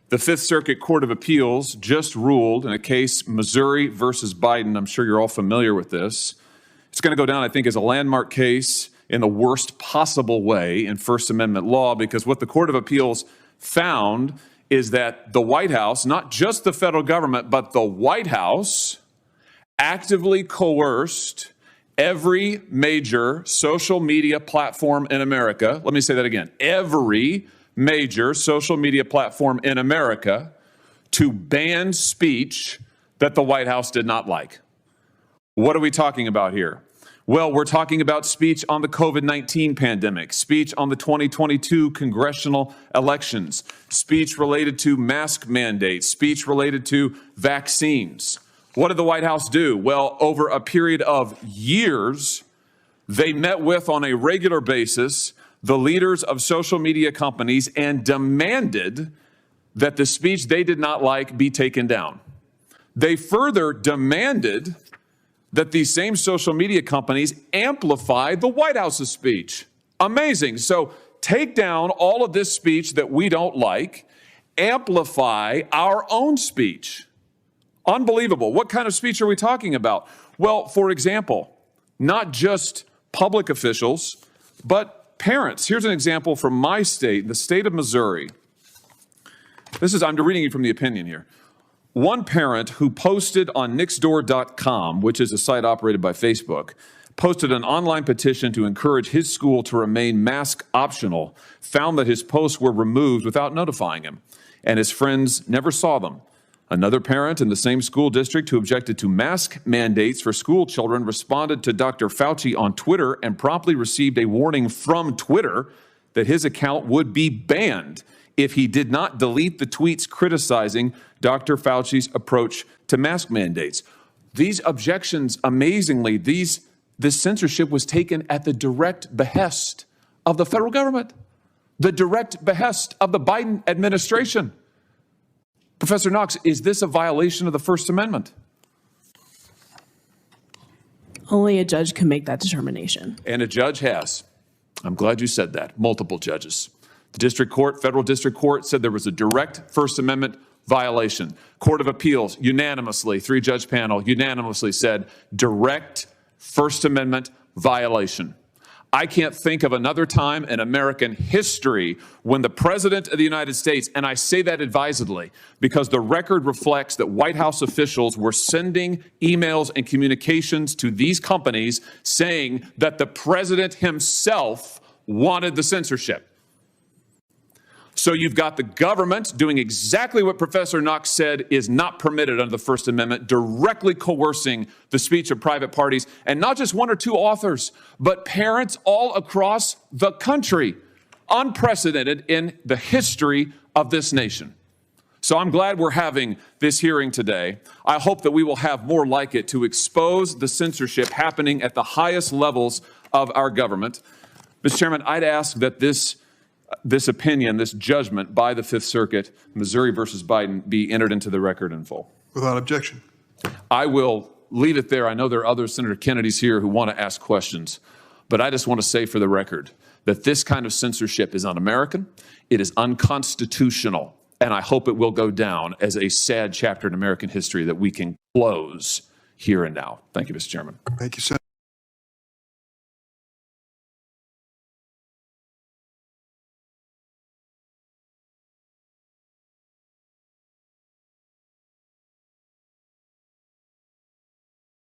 The Fifth Circuit Court of Appeals just ruled in a case, Missouri versus Biden. I'm sure you're all familiar with this. It's going to go down, I think, as a landmark case in the worst possible way in First Amendment law, because what the Court of Appeals found is that the White House, not just the federal government, but the White House, actively coerced every major social media platform in America. Let me say that again. Every major social media platform in America to ban speech that the White House did not like. What are we talking about here? Well, we're talking about speech on the COVID-19 pandemic, speech on the 2022 congressional elections, speech related to mask mandates, speech related to vaccines. What did the White House do? Well, over a period of years, they met with on a regular basis the leaders of social media companies and demanded that the speech they did not like be taken down. They further demanded that these same social media companies amplify the White House's speech. Amazing. So take down all of this speech that we don't like, amplify our own speech. Unbelievable. What kind of speech are we talking about? Well, for example, not just public officials, but parents. Here's an example from my state, the state of Missouri. I'm reading you from the opinion here. One parent who posted on nextdoor.com, which is a site operated by Facebook, posted an online petition to encourage his school to remain mask optional, found that his posts were removed without notifying him, and his friends never saw them. Another parent in the same school district who objected to mask mandates for school children responded to Dr. Fauci on Twitter and promptly received a warning from Twitter that his account would be banned if he did not delete the tweets criticizing Dr. Fauci's approach to mask mandates. These objections, amazingly, this censorship was taken at the direct behest of the federal government, the direct behest of the Biden administration. Professor Knox, is this a violation of the First Amendment? Only a judge can make that determination. And a judge has. I'm glad you said that. Multiple judges. The district court, federal district court, said there was a direct First Amendment violation. Court of Appeals unanimously, 3-judge panel, unanimously said direct First Amendment violation. I can't think of another time in American history when the President of the United States, and I say that advisedly because the record reflects that White House officials were sending emails and communications to these companies saying that the President himself wanted the censorship. So you've got the government doing exactly what Professor Knox said is not permitted under the First Amendment, directly coercing the speech of private parties, and not just one or two authors, but parents all across the country. Unprecedented in the history of this nation. So I'm glad we're having this hearing today. I hope that we will have more like it to expose the censorship happening at the highest levels of our government. Mr. Chairman, I'd ask that this opinion, this judgment by the Fifth Circuit, Missouri versus Biden, be entered into the record in full. Without objection. I will leave it there. I know there are other Senator Kennedys here who want to ask questions, but I just want to say for the record that this kind of censorship is un-American, it is unconstitutional, and I hope it will go down as a sad chapter in American history that we can close here and now. Thank you, Mr. Chairman. Thank you, Senator.